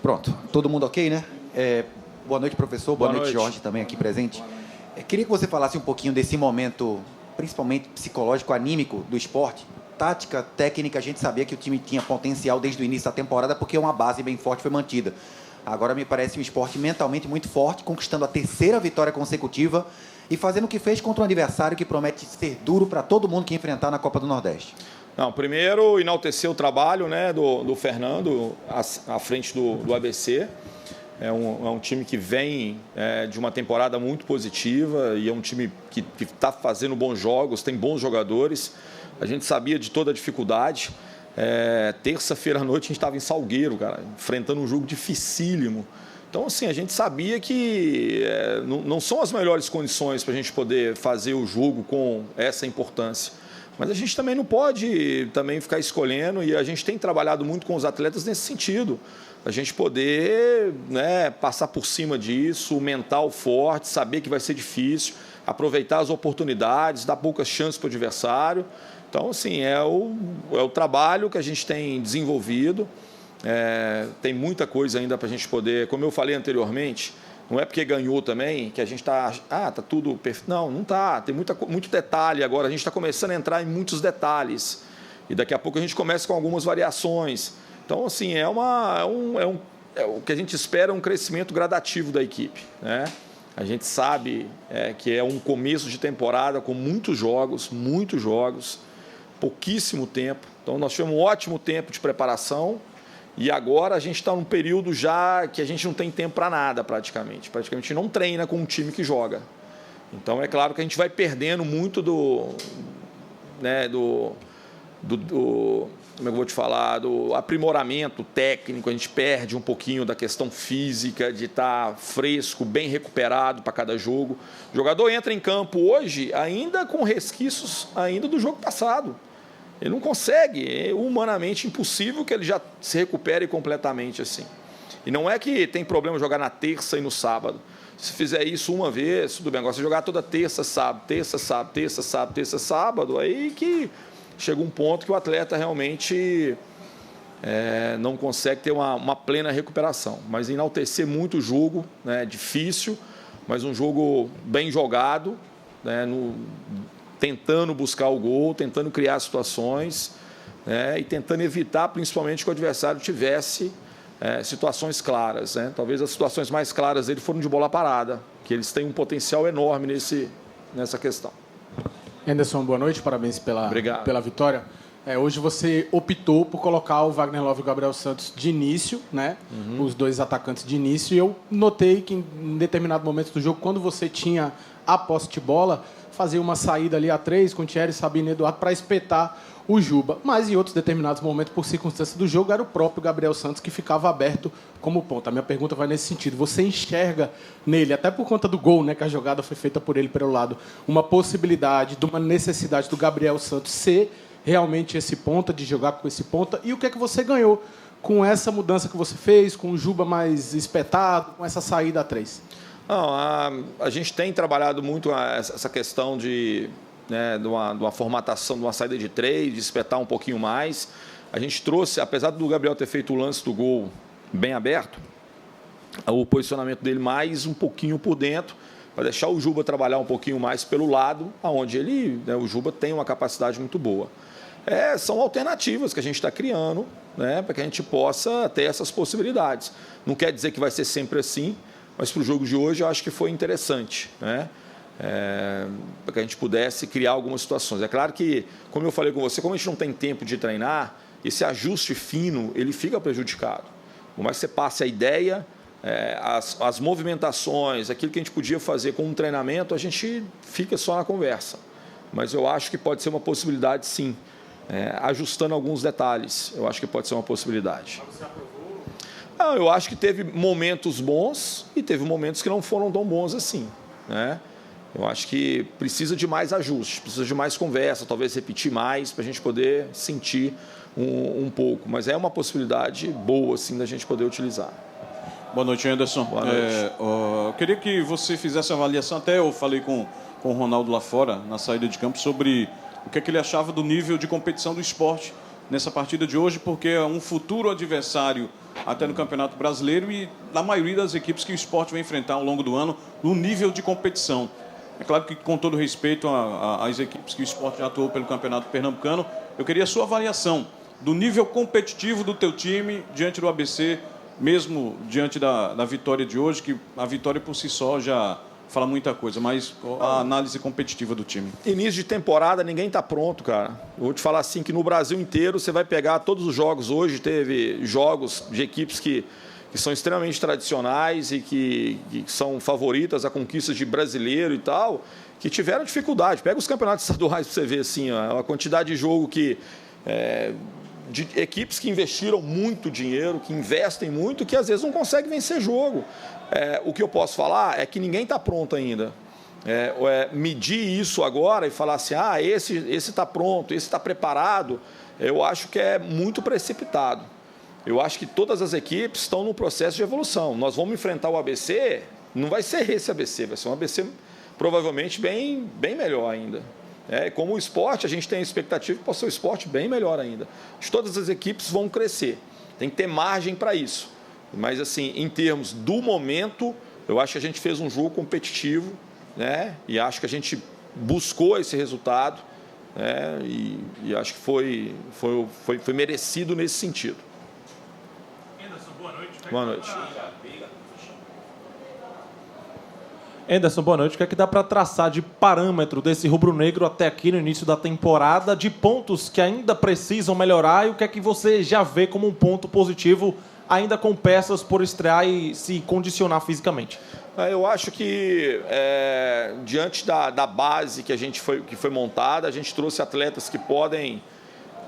Pronto, todo mundo ok, né? Boa noite, professor. Boa noite, Jorge, também aqui presente. Queria que você falasse um pouquinho desse momento, principalmente psicológico, anímico do esporte. Tática, técnica, a gente sabia que o time tinha potencial desde o início da temporada, porque uma base bem forte foi mantida. Agora me parece um esporte mentalmente muito forte, conquistando a 3ª vitória consecutiva e fazendo o que fez contra um adversário que promete ser duro para todo mundo que enfrentar na Copa do Nordeste. Não, primeiro, enaltecer o trabalho, né, do Fernando à frente do ABC. É um time que vem de uma temporada muito positiva e é um time que está fazendo bons jogos, tem bons jogadores. A gente sabia de toda a dificuldade. Terça-feira à noite a gente estava em Salgueiro, cara, enfrentando um jogo dificílimo. Então, assim, a gente sabia que não são as melhores condições para a gente poder fazer o jogo com essa importância. Mas a gente também não pode também ficar escolhendo, e a gente tem trabalhado muito com os atletas nesse sentido. A gente poder, né, passar por cima disso, o mental forte, saber que vai ser difícil, aproveitar as oportunidades, dar poucas chances para o adversário. Então, assim, é o trabalho que a gente tem desenvolvido. Tem muita coisa ainda para a gente poder, como eu falei anteriormente, não é porque ganhou também que a gente está... tá tudo perfeito. Não está. Tem muito detalhe agora. A gente está começando a entrar em muitos detalhes. E daqui a pouco a gente começa com algumas variações. Então, assim, o que a gente espera é um crescimento gradativo da equipe, né? A gente sabe que é um começo de temporada com muitos jogos, pouquíssimo tempo. Então, nós tivemos um ótimo tempo de preparação. E agora a gente está num período já que a gente não tem tempo para nada, praticamente. Praticamente não treina com um time que joga. Então, é claro que a gente vai perdendo muito como é que eu vou te falar, do aprimoramento técnico. A gente perde um pouquinho da questão física, de estar fresco, bem recuperado para cada jogo. O jogador entra em campo hoje ainda com resquícios ainda do jogo passado. Ele não consegue, é humanamente impossível que ele já se recupere completamente assim. E não é que tem problema jogar na terça e no sábado. Se fizer isso uma vez, tudo bem. Agora, se jogar toda terça, sábado, aí que chega um ponto que o atleta realmente não consegue ter uma plena recuperação. Mas enaltecer muito o jogo, né, difícil, mas um jogo bem jogado, né, tentando buscar o gol, tentando criar situações, e tentando evitar, principalmente, que o adversário tivesse situações claras, né? Talvez as situações mais claras dele foram de bola parada, que eles têm um potencial enorme nessa questão. Anderson, boa noite, parabéns pela vitória. Hoje você optou por colocar o Wagner Love e o Gabriel Santos de início, né? Os dois atacantes de início, e eu notei que em determinado momento do jogo, quando você tinha a posse de bola, fazia uma saída ali a 3 com Thierry, Sabino e Eduardo para espetar o Juba. Mas em outros determinados momentos, por circunstância do jogo, era o próprio Gabriel Santos que ficava aberto como ponta. A minha pergunta vai nesse sentido. Você enxerga nele, até por conta do gol, né, que a jogada foi feita por ele pelo lado, uma possibilidade, de uma necessidade do Gabriel Santos ser realmente esse ponta, de jogar com esse ponta? E o que é que você ganhou com essa mudança que você fez, com o Juba mais espetado, com essa saída a 3? Não, a gente tem trabalhado muito essa questão de uma formatação, de uma saída de 3, de espetar um pouquinho mais. A gente trouxe, apesar do Gabriel ter feito o lance do gol bem aberto, o posicionamento dele mais um pouquinho por dentro, para deixar o Juba trabalhar um pouquinho mais pelo lado, onde o Juba tem uma capacidade muito boa. São alternativas que a gente está criando, né, para que a gente possa ter essas possibilidades. Não quer dizer que vai ser sempre assim, mas para o jogo de hoje eu acho que foi interessante, né? Para que a gente pudesse criar algumas situações. É claro que, como eu falei com você, como a gente não tem tempo de treinar, esse ajuste fino ele fica prejudicado. Por mais que você passe a ideia, as movimentações, aquilo que a gente podia fazer com um treinamento, a gente fica só na conversa. Mas eu acho que pode ser uma possibilidade, sim. Ajustando alguns detalhes, eu acho que pode ser uma possibilidade. Eu acho que teve momentos bons e teve momentos que não foram tão bons assim, né? Eu acho que precisa de mais ajustes, precisa de mais conversa, talvez repetir mais para a gente poder sentir um pouco. Mas é uma possibilidade boa, assim, da gente poder utilizar. Boa noite, Anderson. Boa noite. Eu queria que você fizesse a avaliação, até eu falei com o Ronaldo lá fora, na saída de campo, sobre o que é que ele achava do nível de competição do esporte nessa partida de hoje, porque é um futuro adversário até no Campeonato Brasileiro e na maioria das equipes que o Sport vai enfrentar ao longo do ano, no nível de competição. É claro que, com todo respeito às equipes que o Sport já atuou pelo Campeonato Pernambucano, eu queria a sua avaliação do nível competitivo do teu time diante do ABC, mesmo diante da vitória de hoje, que a vitória por si só já fala muita coisa, mas a análise competitiva do time. Início de temporada, ninguém está pronto, cara. Eu vou te falar assim, que no Brasil inteiro você vai pegar todos os jogos. Hoje teve jogos de equipes que são extremamente tradicionais e que são favoritas a conquistas de brasileiro e tal, que tiveram dificuldade. Pega os campeonatos estaduais para você ver assim, a quantidade de jogo que... de equipes que investiram muito dinheiro, que investem muito, que às vezes não conseguem vencer jogo. O que eu posso falar é que ninguém está pronto ainda. Medir isso agora e falar assim, esse está pronto, esse está preparado, eu acho que é muito precipitado. Eu acho que todas as equipes estão num processo de evolução. Nós vamos enfrentar o ABC, não vai ser esse ABC, vai ser um ABC provavelmente bem melhor ainda. Como o Sport, a gente tem a expectativa que possa ser o Sport bem melhor ainda. Todas as equipes vão crescer, tem que ter margem para isso. Mas, assim, em termos do momento, eu acho que a gente fez um jogo competitivo, né? E acho que a gente buscou esse resultado, né? E acho que foi merecido nesse sentido. Anderson, boa noite. Boa noite. Anderson, boa noite. O que é que dá para traçar de parâmetro desse rubro-negro até aqui no início da temporada, de pontos que ainda precisam melhorar e o que é que você já vê como um ponto positivo, ainda com peças por estrear e se condicionar fisicamente? Eu acho que, diante da base que foi montada, a gente trouxe atletas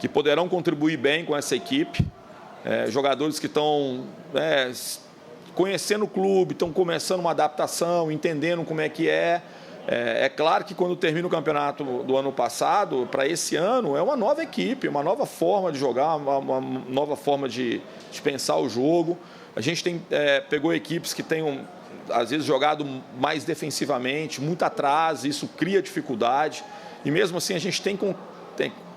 que poderão contribuir bem com essa equipe, jogadores que estão conhecendo o clube, estão começando uma adaptação, entendendo como é que é. É claro que quando termina o campeonato do ano passado, para esse ano, é uma nova equipe, uma nova forma de jogar, uma nova forma de pensar o jogo. A gente pegou equipes que têm, às vezes, jogado mais defensivamente, muito atrás, isso cria dificuldade. E mesmo assim a gente tem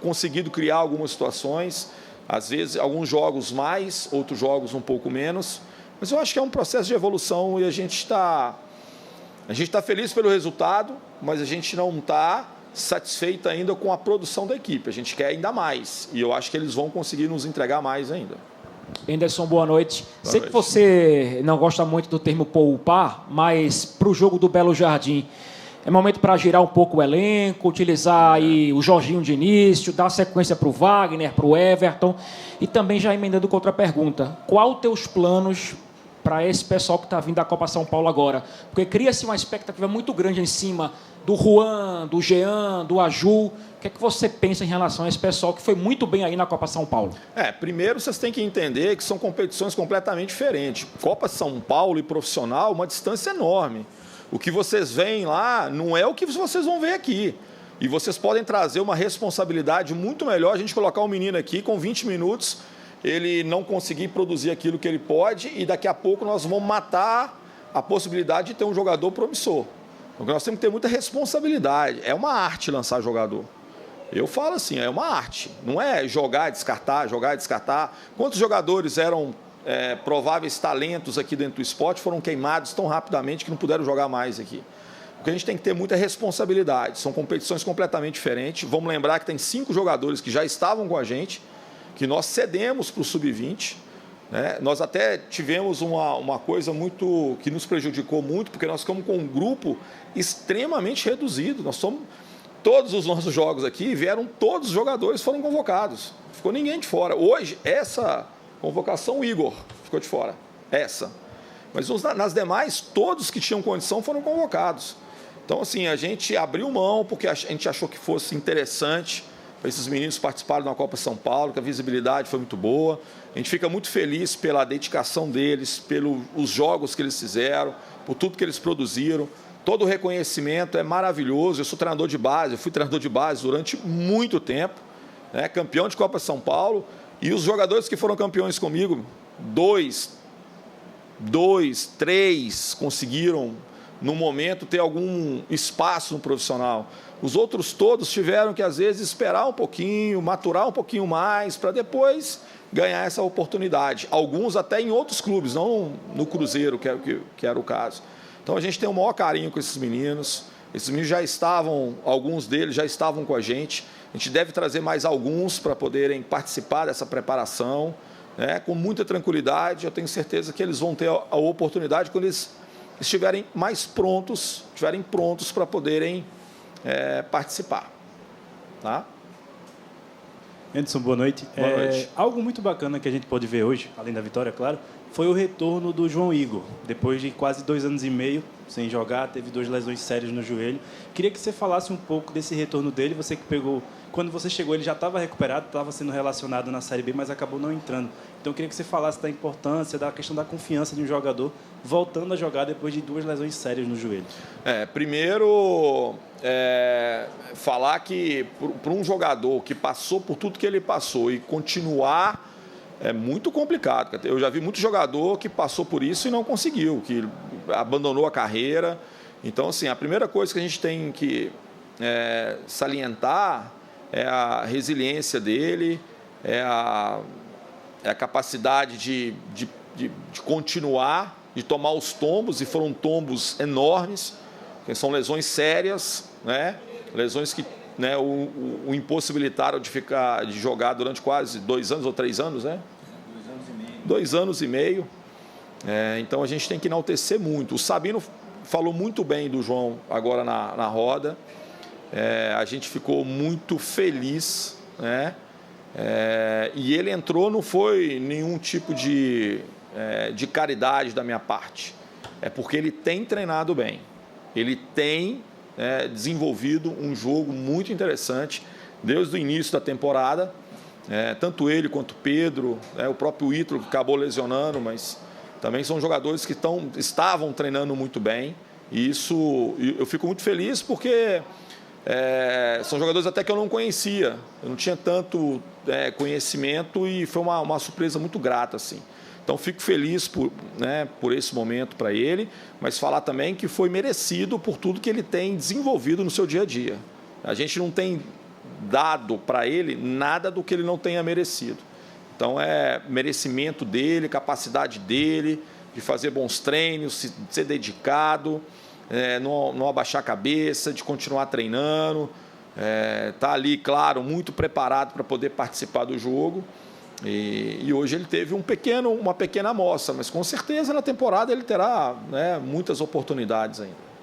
conseguido criar algumas situações, às vezes alguns jogos mais, outros jogos um pouco menos. Mas eu acho que é um processo de evolução e a gente está feliz pelo resultado, mas a gente não está satisfeito ainda com a produção da equipe. A gente quer ainda mais e eu acho que eles vão conseguir nos entregar mais ainda. Anderson, boa noite. Sei que você não gosta muito do termo poupar, mas para o jogo do Belo Jardim, é momento para girar um pouco o elenco, utilizar aí o Jorginho de início, dar sequência para o Wagner, para o Everton. E também já emendando com outra pergunta. Qual os teus planos para esse pessoal que está vindo da Copa São Paulo agora? Porque cria-se uma expectativa muito grande em cima do Juan, do Jean, do Aju. O que é que você pensa em relação a esse pessoal que foi muito bem aí na Copa São Paulo? Primeiro vocês têm que entender que são competições completamente diferentes. Copa São Paulo e profissional, uma distância enorme. O que vocês veem lá não é o que vocês vão ver aqui. E vocês podem trazer uma responsabilidade muito melhor. A gente colocar um menino aqui com 20 minutos, ele não conseguir produzir aquilo que ele pode e daqui a pouco nós vamos matar a possibilidade de ter um jogador promissor. Porque nós temos que ter muita responsabilidade. É uma arte lançar jogador. Eu falo assim, é uma arte. Não é jogar e descartar, jogar e descartar. Quantos jogadores eram prováveis talentos aqui dentro do esporte foram queimados tão rapidamente que não puderam jogar mais aqui? Porque a gente tem que ter muita responsabilidade. São competições completamente diferentes. Vamos lembrar que tem 5 jogadores que já estavam com a gente, que nós cedemos para o Sub-20. Né? Nós até tivemos uma coisa muito que nos prejudicou muito, porque nós ficamos com um grupo extremamente reduzido. Todos os nossos jogos aqui todos os jogadores foram convocados. Ficou ninguém de fora. Hoje, essa convocação, o Igor ficou de fora. Mas nas demais, todos que tinham condição foram convocados. Então, assim, a gente abriu mão porque a gente achou que fosse interessante para esses meninos participarem da Copa São Paulo, que a visibilidade foi muito boa. A gente fica muito feliz pela dedicação deles, pelos jogos que eles fizeram, por tudo que eles produziram. Todo o reconhecimento é maravilhoso. Eu sou treinador de base, eu fui treinador de base durante muito tempo, né? Campeão de Copa São Paulo. E os jogadores que foram campeões comigo, 2, 3 conseguiram no momento, ter algum espaço no profissional. Os outros todos tiveram que, às vezes, esperar um pouquinho, maturar um pouquinho mais, para depois ganhar essa oportunidade. Alguns até em outros clubes, não no Cruzeiro, que era o caso. Então, a gente tem o maior carinho com esses meninos. Esses meninos já estavam, alguns deles já estavam com a gente. A gente deve trazer mais alguns para poderem participar dessa preparação, né, com muita tranquilidade. Eu tenho certeza que eles vão ter a oportunidade quando eles estiverem mais prontos, para poderem participar. Tá? Anderson, boa noite. Boa noite. Algo muito bacana que a gente pode ver hoje, além da vitória, claro, foi o retorno do João Igor. Depois de quase 2 anos e meio sem jogar, teve 2 lesões sérias no joelho. Queria que você falasse um pouco desse retorno dele. Você que pegou... Quando você chegou, ele já estava recuperado, estava sendo relacionado na Série B, mas acabou não entrando. Então, eu queria que você falasse da importância, da questão da confiança de um jogador voltando a jogar depois de 2 lesões sérias no joelho. Primeiro, falar que para um jogador que passou por tudo que ele passou e continuar é muito complicado. Eu já vi muito jogador que passou por isso e não conseguiu, que abandonou a carreira. Então, assim, a primeira coisa que a gente tem que salientar é a resiliência dele, é a capacidade de continuar, de tomar os tombos, e foram tombos enormes, que são lesões sérias, né? Lesões que o impossibilitaram de jogar durante quase 2 anos ou 3 anos, né? 2 anos e meio. Então a gente tem que enaltecer muito. O Sabino falou muito bem do João agora na roda. A gente ficou muito feliz, né? E ele entrou, não foi nenhum tipo de caridade da minha parte. É porque ele tem treinado bem. Ele tem desenvolvido um jogo muito interessante desde o início da temporada. Tanto ele quanto o Pedro, o próprio Ítalo, que acabou lesionando, mas também são jogadores que estavam treinando muito bem. E isso eu fico muito feliz porque são jogadores até que eu não conhecia. Eu não tinha tanto conhecimento e foi uma surpresa muito grata, assim. Então, fico feliz por esse momento para ele, mas falar também que foi merecido por tudo que ele tem desenvolvido no seu dia a dia. A gente não tem dado para ele nada do que ele não tenha merecido. Então, é merecimento dele, capacidade dele de fazer bons treinos, de ser dedicado, não abaixar a cabeça, de continuar treinando. Tá ali, claro, muito preparado para poder participar do jogo. E hoje ele teve uma pequena amostra, mas com certeza na temporada ele terá muitas oportunidades ainda.